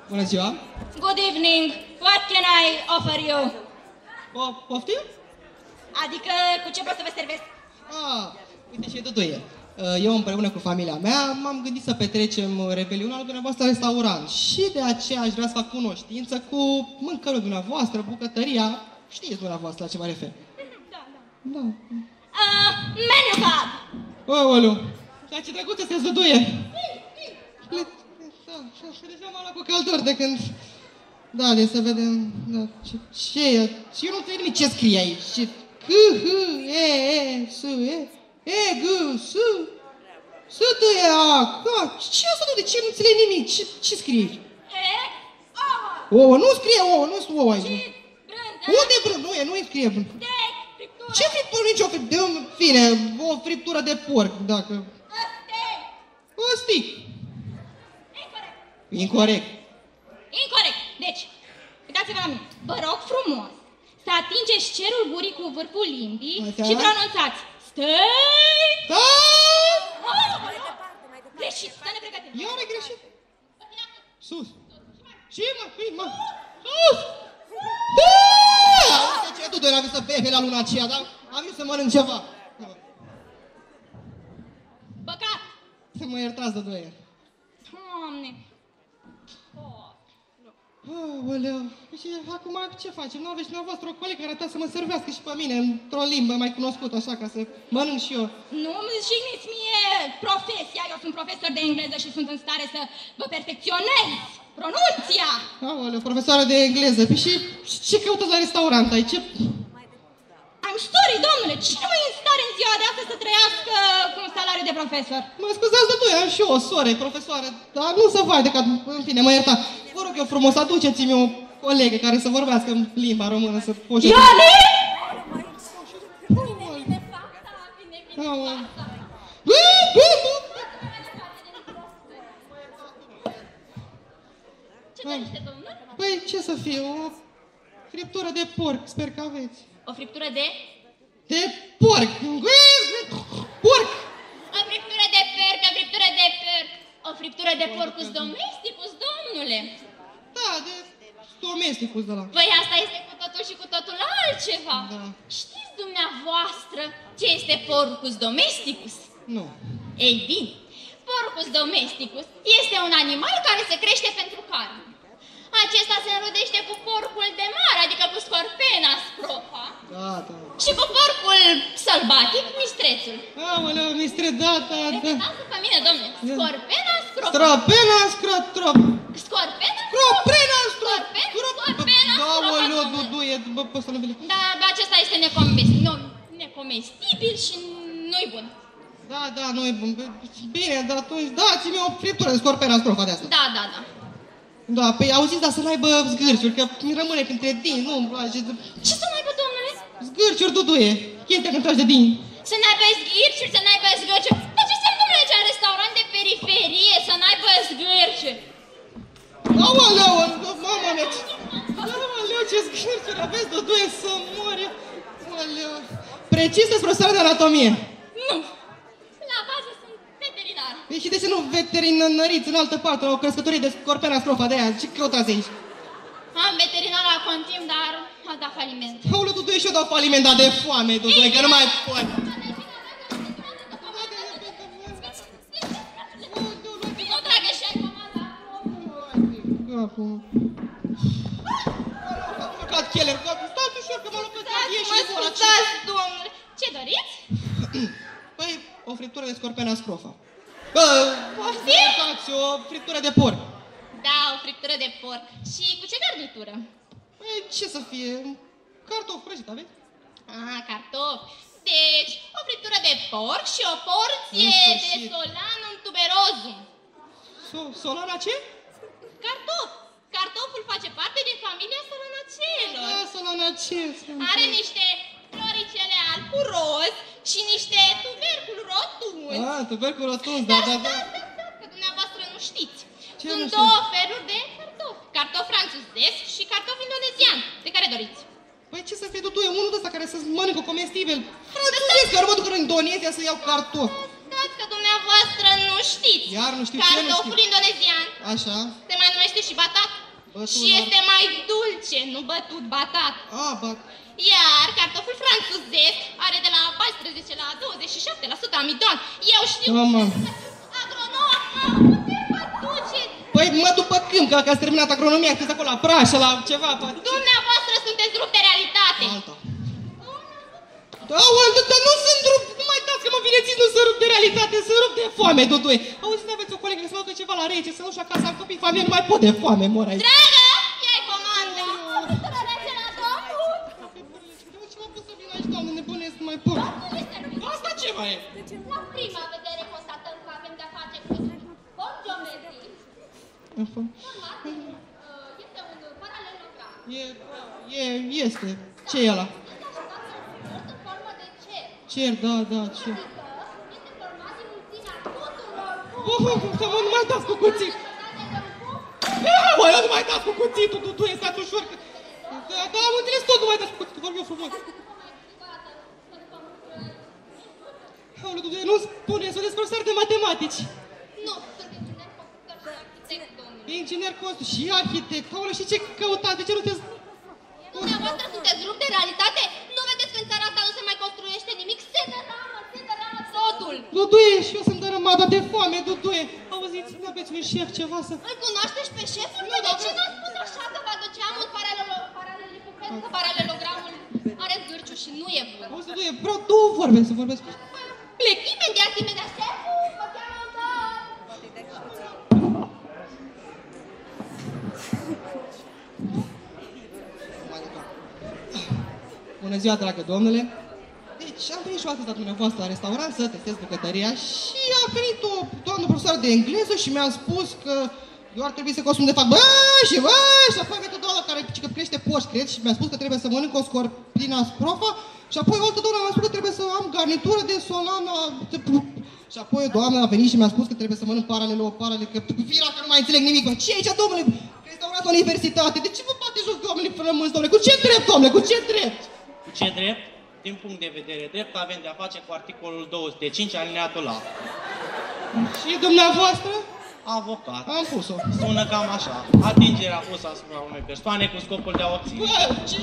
Bună ziua! Good evening. What can I offer you? Poftim? Adică, cu ce pot să vă servesc? Uite și Duduie. Eu împreună cu familia mea m-am gândit să petrecem Revelionul la dumneavoastră restaurant și de aceea aș vrea să fac cunoștință cu mâncărul dumneavoastră, bucătăria. Știți dumneavoastră la ce mă refer? Da. Menu card. Aoleu, dar ce drăguț este Duduie. Deja m-am luat cu călduri de când... Da, de să vedem... Da, ce e? Și eu nu înțeleg nimic ce scrie aici. C, H, H, E, E, S, E, E, G, S, S, T, E, A, ce e asta? De ce nu înțeleg nimic? Ce scrie aici? Ouă, nu scrie ouă, nu scrie ouă aici. Unde brânză? Nu-i scrie brânză. Ce friptură? Nici o friptură, în fine, o friptură de porc, dacă... Steak. Incorect. Deci, uitați-vă la mine. Vă rog frumos să atingeți cerul gurii cu vârful limbii și pronunțați steak. Greșit, să ne pregătim. Iar e greșit. Sus. Ce mă? Sus! Uite ce tu n-am văzut să behe la luna aceea, dar am văzut să mănânc ceva. Păcat. Mă iertați de doie. Doamne. Aoleu, și acum ce facem? Nu aveți dumneavoastră o colegă care ar să mă servească și pe mine într-o limbă mai cunoscută, așa, ca să mănânc și eu. Nu îmi jigniți mie profesia, eu sunt profesor de engleză și sunt în stare să vă perfecționez pronunția. Aoleu, profesoară de engleză, păi și ce căutați la restaurant aici? I'm sorry, domnule, cine mai e în stare în ziua de astăzi să trăiască cu un salariu de profesor? Mă scuzați de am și eu o soră, profesoară, dar nu să vai de ca, în fine, mă ierta. Vă rog eu frumos, aduceți-mi o colegă care să vorbească în limba română, să poți... Ione! Ce dorește, domnule? Păi, ce să fie, o friptură de porc, sper că aveți. O friptură de? De porc! Porc! O friptură de porc, o friptură de porc. O friptură de porcus domesticus, domnule. Da, de domesticus de la. Păi asta este cu totul și cu totul altceva. Da. Știți dumneavoastră ce este porcus domesticus? Nu. Ei bine, porcus domesticus este un animal care se crește pentru carne. Acesta se înrodește cu porcul de mare, adică cu scorpena scrofa. Da. Și cu porcul sălbatic, mistrețul. Aoleu, mistre, da. Repetați după mine, domnule. Scorpena scrofa. Stropena, scrotrop. Scorpena? Scorpena, Scorpena, aoleu, Duduie, bă, să nu vine. Da, acesta este necomestibil și nu-i bun. Da, nu e bun. Bine, dar atunci dați-mi o friptură de scorpena scrofa de asta. Da. Da, păi auziți, dar să n-aibă zgârciuri, că mi rămâne printre din, nu-mi place. Ce să n-aibă, domnule? Zgârciuri, Duduie, chestia când tragi de din. Să n-aibă zgârciuri, să n-aibă zgârciuri. Dar ce semn, domnule, ce restaurant de periferie, să n-aibă zgârciuri? Aoleu, mama mea, aoleu, ce zgârciuri aveți, Duduie, să mori. Aoleu. Precis despre o de anatomie. Nu. La bază sunt veterinar. Păi și de ce nu veterinăriți în altă parte, la o crescătorie de scorpena scrofa de aia? Ce căutați aici? Am veterinar la Contim, dar a dat faliment. Aoleu, Duduie, și eu dau faliment, dar de foame, Duduie, că nu mai pot. Vino, dragă, și ai comanda. Acum. Măcat cheler, stați ușor că m-a luat pe tărie și vor aceea. Scuzați, domnule. Ce doriți? Păi, o friptură de scorpena scrofa. Poftim? O friptură de porc. Da, o friptură de porc. Și cu ce garnitură? Păi, ce să fie? Cartofi prăjit, aveți? Cartofi. Deci, o friptură de porc și o porție de solanum tuberosum. Solana ce? Cartof. Cartoful face parte din familia solanaceelor. Da, solana ce? Are niște floricele alb-roz și niște tuberculi rotunzi. Tubercul rotund, da. Că dumneavoastră nu știți. Ce Sunt nu știu? două feluri de cartofi. Cartof franțuzesc și cartof indonezian. De care doriți? Păi ce să fie, Duduie, unul de ăsta care să-ți mănâncă comestibil. Franțuzesc, că nu mă duc în Indonezia să iau cartofi. Stați că dumneavoastră nu știți. Iar nu știu ce nu Cartoful știu. indonezian Așa. se mai numește și batat. Bătut Și este mai dulce, nu bătut, batat. Iar cartoful franțuzesc are de la 14 la 27% amidon. Eu știu agronom, unde vă duceți? Păi mă după câmp, că ați terminat agronomia, sunteți acolo la prașă, la ceva. Dumneavoastră sunteți rupt de realitate. Alta. Aoleu, dar nu sunt rupt, nu mai dați că mă vine zis, nu sunt rupt de realitate, sunt rupt de foame, Dudui. Auzi, aveți o colegă să mă ducă ceva la rece, să nu știu acasă, am copii, familie, nu mai pot de foame, mor aici. Dragă, ia-i comanda. Să rece la domnul. Ce m-a pus să vin aici, doamne, nebunesc, nu mai pot. Asta ce mai e? La prima vedere constatăm că avem de-a face cu geometrii. Este un paralelogram. Este. Ce e ăla? În formă de cer. Cer, da, cer. Este format din mulțimea tuturor Să mă nu mai dați cu cuțit. Băi, nu mai dați cu cuțitul, tu stați ușor. Da, am înțeles tot, nu mai dați cu cuțitul, vorbim eu frumos. Aoleu, Duduie, nu spune, sunt desprofesor de matematici. Nu, sunt inginer constructor și arhitect, domnule. Inginer constructor și arhitect. Aoleu, și ce căutați? De ce nu te... Dumneavoastră sunteți rupt de realitate? Nu vedeți că în țara asta nu se mai construiește nimic? Se dărâmă totul! Duduie, și eu sunt dărâmată de foame, Duduie. Auziți, nu aveți un șef ceva să... Îl cunoașteți pe șeful? Nu, de ce n-ați spus așa că vă aduceam un paralelipiped, că paralelogramul are zârciu și nu e bun? Auzi, Duduie, vreau două vorbe să vorbesc. Plec imediat, șeful! Vă cheamă în dor! Bună ziua, dragă domnule! Deci, am venit și o altă dată dumneavoastră la restaurant să testez bucătăria și a venit o doamnă profesoară de engleză și mi-a spus că eu ar trebui să consum de fapt și apoi a venit o doamnă care crește poși, cred, și mi-a spus că trebuie să mănânc o scorpina sprofa și apoi o altă doamnă mi-a spus că trebuie să am garnitură de solana și apoi o doamnă a venit și mi-a spus că trebuie să mănânc că vira că nu mai înțeleg nimic. Ce e aici, domnule? Restaurant universitate, de ce vă bate jos, domnule, până mânzi, domnule? Cu ce drept, domnule? Cu ce drept? Cu ce drept? Din punct de vedere drept, avem de-a face cu articolul 205 alineatul A. Și dumneavoastră? Avocat. Am pus-o. Sună cam așa. Atingerea pusă asupra unei persoane cu scopul de a obține. Bă, ce?